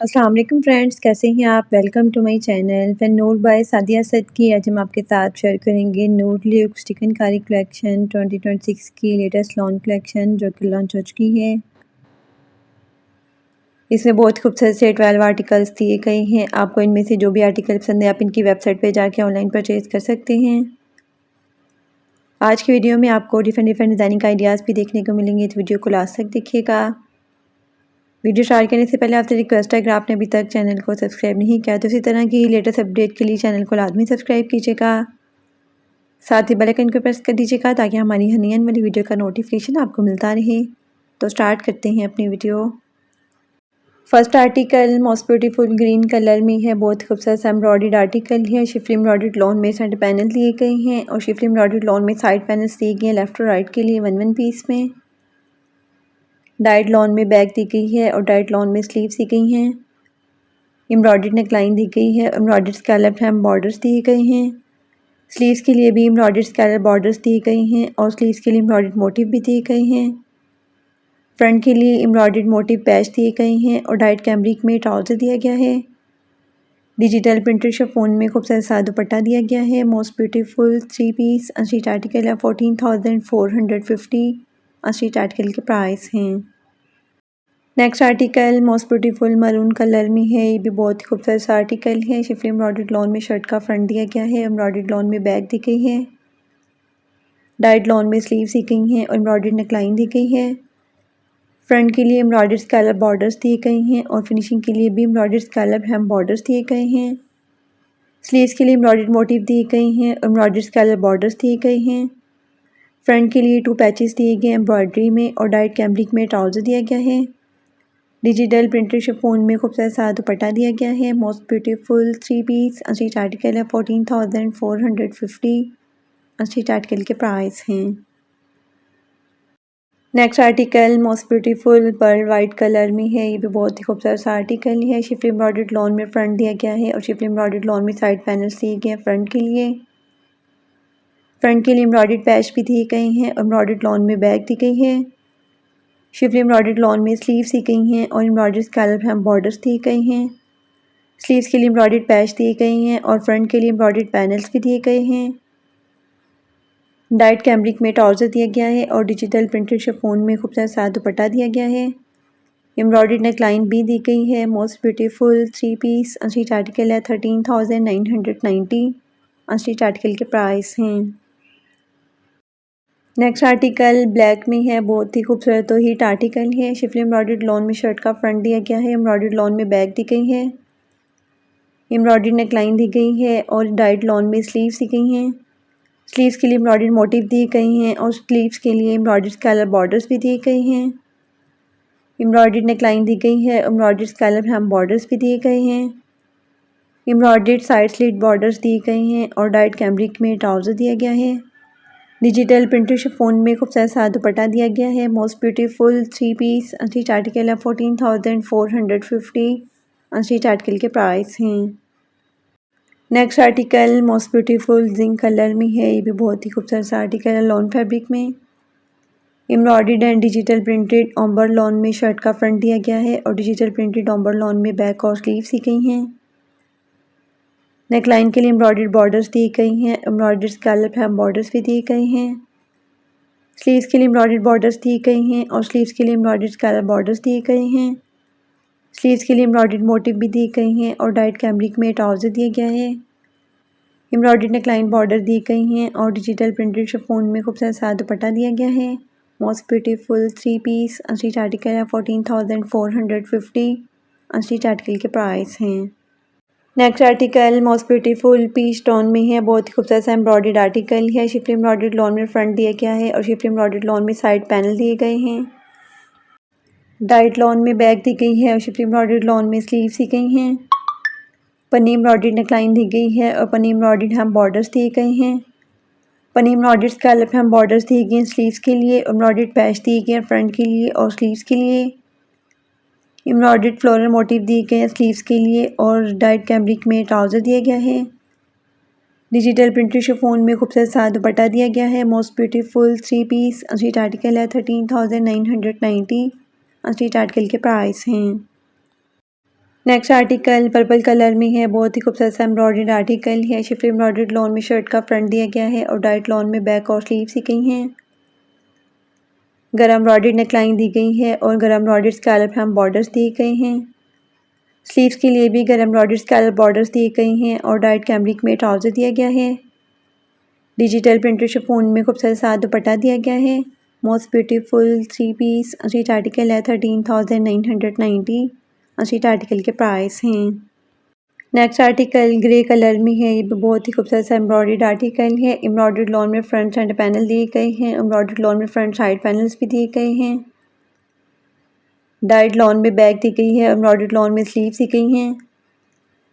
अस्सलाम वालेकुम फ्रेंड्स, कैसे हैं आप। Welcome to my channel fan Noor by Sadia Asad की। आज हम आपके साथ शेयर करेंगे नूर ल्यूक्स चिकनकारी कलेक्शन 2026 की लेटेस्ट लॉन्च कलेक्शन जो कि लॉन्च हो चुकी है। इसमें बहुत खूबसूरत से 12 आर्टिकल्स दिए गए हैं। आपको इनमें से जो भी आर्टिकल पसंद है आप इनकी वेबसाइट पर जाके ऑनलाइन परचेज़ कर सकते हैं। आज की वीडियो में आपको डिफरेंट डिज़ाइनिंग आइडियाज़ भी देखने को मिलेंगे, तो वीडियो को लास्ट तक देखिएगा। वीडियो स्टार्ट करने से पहले आपसे रिक्वेस्ट है, अगर आपने अभी तक चैनल को सब्सक्राइब नहीं किया तो इसी तरह की लेटेस्ट अपडेट के लिए चैनल को लाजमी सब्सक्राइब कीजिएगा। साथ ही बेल आइकन को प्रेस कर दीजिएगा ताकि हमारी हर नई आने वाली वीडियो का नोटिफिकेशन आपको मिलता रहे। तो स्टार्ट करते हैं अपनी video. First article most beautiful green colour में है। बहुत खूबसूरत सा एम्ब्रॉयडर्ड आर्टिकल है। शिफली एम्ब्रॉयडर्ड लॉन में सेंटर पैनल दिए गए हैं और शिफली एम्ब्रॉयडर्ड लॉन में साइड पैनल्स दिए गए हैं लेफ्ट और राइट के लिए वन पीस में। डाइड लॉन में बैक दी गई है और डाइड लॉन में स्लीव्स दी गई हैं। एम्ब्रॉयडर्ड नेकलाइन दी गई है। एम्ब्रॉयडर्ड स्कैलप हैम बॉर्डर्स दिए गए हैं। स्लीव्स के लिए भी एम्ब्रॉयडर्ड स्कैलप बॉर्डर्स दिए गए हैं और स्लीव्स के लिए एम्ब्रॉयडर्ड मोटिव भी दिए गए हैं। फ्रंट के लिए एम्ब्रॉयडर्ड मोटिव पैच दिए गए हैं और डाइट कैमरिक में ट्राउज़र दिया गया है। डिजिटल प्रिंटेड शिफॉन में खूबसूरत सा दुपट्टा दिया गया है। Most beautiful 3 piece unstitch article है। 14,450 अनस्टिच आर्टिकल के प्राइस हैं। Next article most beautiful maroon colour में है। ये भी बहुत ही खूबसूरत सा आर्टिकल है। शिफली एम्ब्रॉयडर्ड लॉन में शर्ट का फ्रंट दिया गया है। एम्ब्रॉयडर्ड लॉन में बैक दी गई है। डाइड लॉन में स्लीव्स दी गई हैं और एम्ब्रॉयडर्ड नेकलाइन दी गई है। फ्रंट के लिए एम्ब्रॉयडर्ड स्कैलप बॉर्डर्स दिए गए हैं और फिनिशिंग के लिए भी एम्ब्रॉयडर्ड स्कैलप हैम बॉर्डर्स दिए गए हैं। स्लीव्स के लिए एम्ब्रॉयडर्ड मोटिव दिए गए हैं और एम्ब्रॉयडर्ड स्कैलप बॉर्डर्स दिए गए हैं। फ्रंट के लिए 2 पैचेस दिए गए एम्ब्रॉयडरी में और डाइट कैमरिक में ट्राउज़र दिया गया है। डिजिटल प्रिंटेड शिफॉन में खूबसूरत सा दुपट्टा दिया गया है। Most beautiful 3 piece unstitch article है। 14,450 अनस्टिच आर्टिकल के प्राइस हैं। Next article most beautiful pearl white colour में है। ये भी बहुत ही खूबसूरत सा आर्टिकल है। शिफली एम्ब्रॉयडर्ड लॉन में फ्रंट दिया गया है और शिफली एम्ब्रॉयडर्ड लॉन में साइड पैनल्स दिए गए हैं फ्रंट के लिए। फ्रंट के लिए एम्ब्रॉयडर्ड पैच भी दिए गए हैं और एम्ब्रॉयडर्ड लॉन में बैक दी गई है। शिफली एम्ब्रॉयडर्ड लॉन में स्लीव्स दी गई हैं और एम्ब्रॉयडर्ड स्कैलप हैम बॉर्डर्स दिए गए हैं। स्लीव्स के लिए एम्ब्रॉयडर्ड पैच दिए गए हैं और फ्रंट के लिए एम्ब्रॉयडर्ड पैनल्स भी दिए गए हैं। डाइट कैमरिक में ट्राउज़र दिया गया है और डिजिटल प्रिंटेड शिफॉन में खूबसूरत सा दुपट्टा दिया गया है। एम्ब्रॉयडर्ड नेकलाइन भी दी गई है। Most beautiful 3 piece unstitch article है। 13,990 अनस्टिच आर्टिकल के प्राइस हैं। नेक्स्ट आर्टिकल ब्लैक में है। बहुत ही खूबसूरत और हीट आर्टिकल है। शिफली एम्ब्रॉयडर्ड लॉन में शर्ट का फ्रंट दिया गया है। एम्ब्रॉयडर्ड लॉन में बैक दी गई है। एम्ब्रॉयडर्ड नेकलाइन दी गई है और डाइट लॉन में स्लीव्स दी गई हैं। स्लीव्स के लिए एम्ब्रॉयडर्ड मोटिव दिए गए हैं और स्लीव्स के लिए एम्ब्रॉयडर्ड स्कैलप बॉर्डर्स भी दिए गए हैं। एम्ब्रॉयडर्ड नेकलाइन दी गई है। एम्ब्रॉयडर्ड स्कैलप हैम बॉर्डर्स भी दिए गए हैं। एम्ब्रॉयडर्ड साइड स्लिट बॉर्डर्स दिए गए हैं और डाइट कैमरिक में ट्राउज़र दिया गया है। डिजिटल प्रिंटेड शिफॉन में खूबसूरत सा दुपट्टा दिया गया है। Most beautiful 3 piece unstitch article है। 14,450 अनस्टिच आर्टिकल के प्राइस हैं। Next article most beautiful zinc colour में है। ये भी बहुत ही खूबसूरत सा आर्टिकल है लॉन फैब्रिक में। Embroidered and digital printed ombre lawn में शर्ट का फ्रंट दिया गया है और डिजिटल प्रिंटेड ऑम्बर लॉन में बैक और स्लीव्स दी गई हैं। नेकलाइन के लिए एम्ब्रॉयडर्ड बॉर्डर्स दी गई हैं। एम्ब्रॉयडर्ड स्कैलप हैम बॉर्डर्स भी दिए गए हैं। स्लीव्स के लिए एम्ब्रॉयडर्ड बॉर्डर्स दिए गए हैं और स्लीव्स के लिए एम्ब्रॉयडर्ड स्कैलप बॉर्डर्स दिए गए हैं। स्लीव्स के लिए एम्ब्रॉयडर्ड मोटिव भी दिए गए हैं और डाइट कैमरिक में ट्राउज़र दिया गया है। एम्ब्रॉयडर्ड नेकलाइन बॉर्डर दी गई हैं और डिजिटल प्रिंटेड शिफॉन में खूबसूरत सा दुपट्टा दिया गया है। Most beautiful 3 piece unstitch article है। 14,450 अनस्टिच आर्टिकल के प्राइस हैं। Next article most beautiful peach tone में है। बहुत ही खूबसूरत सा एम्ब्रॉयडर्ड आर्टिकल है। शिफली एम्ब्रॉयडर्ड लॉन में फ्रंट दिया गया है और शिफली एम्ब्रॉयडर्ड लॉन में साइड पैनल दिए गए हैं। डाइट लॉन में बैक दी गई है और शिफली एम्ब्रॉयडर्ड लॉन में स्लीव्स दी गई हैं। पन्नी एम्ब्रॉयडर्ड नेकलाइन दी गई है और पन्नी एम्ब्रॉयडर्ड हैम बॉर्डर्स दिए गए हैं। पन्नी एम्ब्रॉयडर्ड स्कैलप हैम बॉर्डर्स दिए गए हैं स्लीव्स के लिए। एम्ब्रॉयडर्ड पैच दिए गए हैं फ्रंट के लिए और स्लीव्स के लिए। एम्ब्रॉयडर्ड फ्लोरल मोटिव दिए गए हैं स्लीव्स के लिए और डाइट कैमरिक में ट्राउज़र दिया गया है। डिजिटल प्रिंटेड शिफॉन में खूबसूरत सा दुपट्टा दिया गया है। Most beautiful 3 piece unstitch article है। 13,990 अनस्टिच आर्टिकल के प्राइस हैं। नेक्स्ट आर्टिकल पर्पल कलर में है, बहुत ही खूबसूरत सा एम्ब्रॉयडर्ड आर्टिकल है। शिफली एम्ब्रॉयडर्ड लॉन में शर्ट का फ्रंट दिया गया है और डाइट लॉन में बैक और स्लीव सी गई हैं। गरम एम्ब्रॉयडर्ड नेकलाइन दी गई है और गरम एम्ब्रॉयडर्ड स्कैलप हैम बॉर्डर्स दिए गए हैं। स्लीव्स के लिए भी गरम एम्ब्रॉयडर्ड स्कैलप बॉर्डर्स दिए गए हैं और डाइट कैमरिक में ट्राउज़र दिया गया है। डिजिटल प्रिंटेड शिफॉन में खूबसूरत सा दुपट्टा दिया गया है। मोस्ट ब्यूटीफुल 3 पीस अशीट आर्टिकल है 13,990। अशीट आर्टिकल के प्राइस हैं। नेक्स्ट आर्टिकल ग्रे कलर में है, ये भी बहुत ही खूबसूरत सा एम्ब्रॉयडर्ड आर्टिकल है। एम्ब्रॉयडर्ड लॉन में फ्रंट साइड पैनल दिए गए हैं, एम्ब्रॉयडर्ड लॉन में फ्रंट साइड पैनल्स भी दिए गए हैं। डाइट लॉन में बैक दी गई है, एम्ब्रॉयडर्ड लॉन में स्लीव्स दी गई हैं।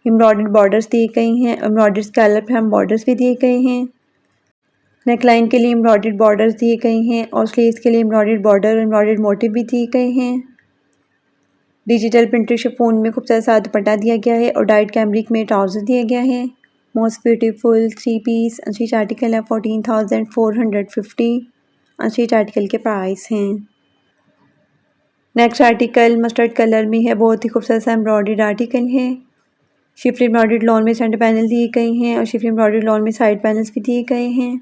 एम्ब्रॉयडर्ड बॉर्डर्स दिए गए हैं, एम्ब्रॉयडर्ड स्कैलप हैम बॉर्डर्स भी दिए गए हैं। नेकलाइन के लिए एम्ब्रॉयडर्ड बॉर्डर्स दिए गए हैं और स्लीव्स के लिए एम्ब्रॉयडर्ड बॉर्डर और एम्ब्रॉयडर्ड मोटिव भी दिए गए हैं। डिजिटल प्रिंटेड शिफॉन में खूबसूरत सा दुपट्टा दिया गया है और डाइट कैमरिक में ट्राउज़र दिया गया है। मोस्ट ब्यूटीफुल 3 पीस अशीट आर्टिकल है 14,450। अशीट आर्टिकल के प्राइस हैं। नेक्स्ट आर्टिकल मस्टर्ड कलर में है, बहुत ही खूबसूरत सा एम्ब्रॉयडर्ड आर्टिकल है। शिफली एम्ब्रॉयडर्ड लॉन में सेंटर पैनल दिए गए हैं और शिफली एम्ब्रॉयडर्ड लॉन में साइड पैनल्स भी दिए गए हैं।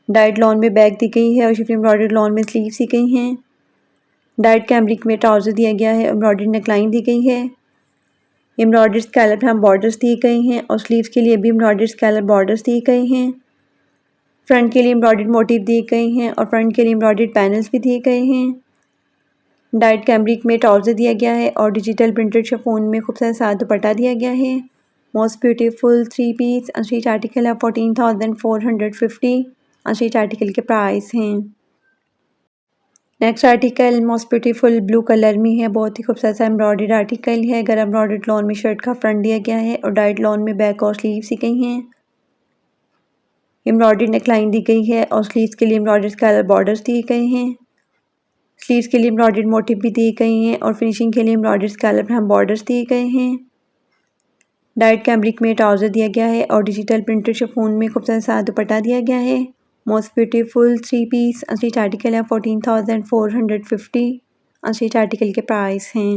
डाइट लॉन में बैक दी गई है और शिफली एम्ब्रॉयडर्ड लॉन में स्लीव्स दी गई हैं। डाइट कैमरिक में ट्राउज़र दिया गया है, एम्ब्रॉयडर्ड नेकलाइन दी गई है। एम्ब्रॉयडर्ड स्कैलप हैम बॉर्डर्स दिए गए हैं और स्लीव्स के लिए भी एम्ब्रॉयडर्ड स्कैलप बॉर्डर्स दिए गए हैं। फ्रंट के लिए एम्ब्रॉयडर्ड मोटिव दिए गए हैं और फ्रंट के लिए एम्ब्रॉयडर्ड पैनल्स भी दिए गए हैं। डाइट कैमरिक में ट्राउज़र दिया गया है और डिजिटल प्रिंटेड शिफॉन में खूबसूरत सा दुपट्टा दिया गया है। मोस्ट ब्यूटीफुल 3 पीस अशीट आर्टिकल है 14,450। अशीट आर्टिकल के प्राइस हैं। Next article most beautiful blue colour में है, बहुत ही खूबसूरत सा एम्ब्रॉयडर्ड आर्टिकल है। गरम एम्ब्रॉयडर्ड लॉन में शर्ट का फ्रंट दिया गया है और डाइट लॉन में बैक और स्लीव सी गई हैं। एम्ब्रॉयडर्ड नेकलाइन दी गई है और स्लीव्स के लिए एम्ब्रॉयडर्ड स्कैलप बॉर्डर्स दिए गए हैं। स्लीव्स के लिए एम्ब्रॉयडर्ड मोटिव भी दिए गए हैं और फिनिशिंग के लिए एम्ब्रॉयडर्ड स्कैलप हैम बॉर्डर्स दिए गए हैं। डाइट कैमरिक में ट्राउज़र दिया गया है और डिजिटल प्रिंटेड शिफॉन में खूबसूरत सा दुपट्टा दिया गया है। मोस्ट ब्यूटीफुल 3 पीस अशीट आर्टिकल है 14,450। अशीट आर्टिकल के प्राइस हैं।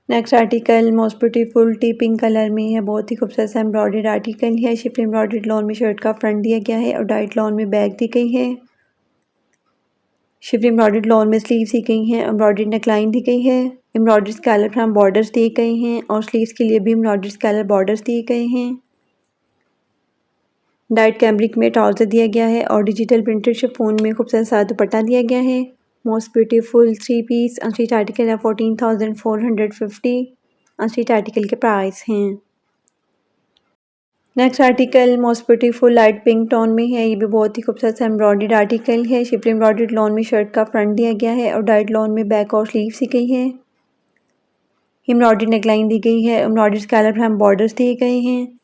Next article most beautiful T pink colour में है, बहुत ही खूबसूरत सा एम्ब्रॉयडर्ड आर्टिकल है। शिफली एम्ब्रॉयडर्ड लॉन में शर्ट का फ्रंट दिया गया है और डाइट लॉन में बैक दी गई है। शिफली एम्ब्रॉयडर्ड लॉन में स्लीव्स दी गई हैं, एम्ब्रॉयडर्ड नेकलाइन दी गई है। एम्ब्रॉयडर्ड स्कैलप हैम बॉर्डर्स दिए गए हैं और स्लीव्स के लिए भी एम्ब्रॉयडर्ड स्कैलप बॉर्डर्स दिए गए हैं। डाइट कैमरिक में ट्राउज़र दिया गया है और डिजिटल प्रिंटेड शिफॉन में खूबसूरत सा दुपट्टा दिया गया है। मोस्ट ब्यूटीफुल 3 पीस अशीट आर्टिकल है 14,450। अशीट आर्टिकल के प्राइस हैं। Next article most beautiful light pink tone में है, ये भी बहुत ही खूबसूरत सा एम्ब्रॉयडर्ड आर्टिकल है। शिफली एम्ब्रॉयडर्ड लॉन में शर्ट का फ्रंट दिया गया है और डाइट लॉन में बैक और स्लीव सी गई है। एम्ब्रॉयडर्ड नेकलाइन दी गई है, एम्ब्रॉयडर्ड स्कैलप हैम बॉर्डर्स दिए गए हैं।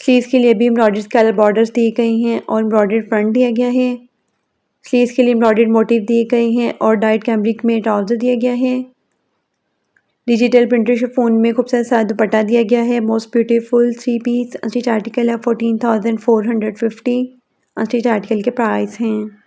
स्लीव्स के लिए भी एम्ब्रॉयडर्ड स्कैलप बॉर्डर्स दिए गए हैं और एम्ब्रॉयडर्ड फ्रंट दिया गया है। स्लीव्स के लिए एम्ब्रॉयडर्ड मोटिव दिए गए हैं और डाइट कैमरिक में ट्राउज़र दिया गया है। डिजिटल प्रिंटेड शिफॉन में खूबसूरत सा दुपट्टा दिया गया है। मोस्ट ब्यूटीफुल 3 पीस अशीट आर्टिकल है 14,450। अशीट आर्टिकल के प्राइस हैं।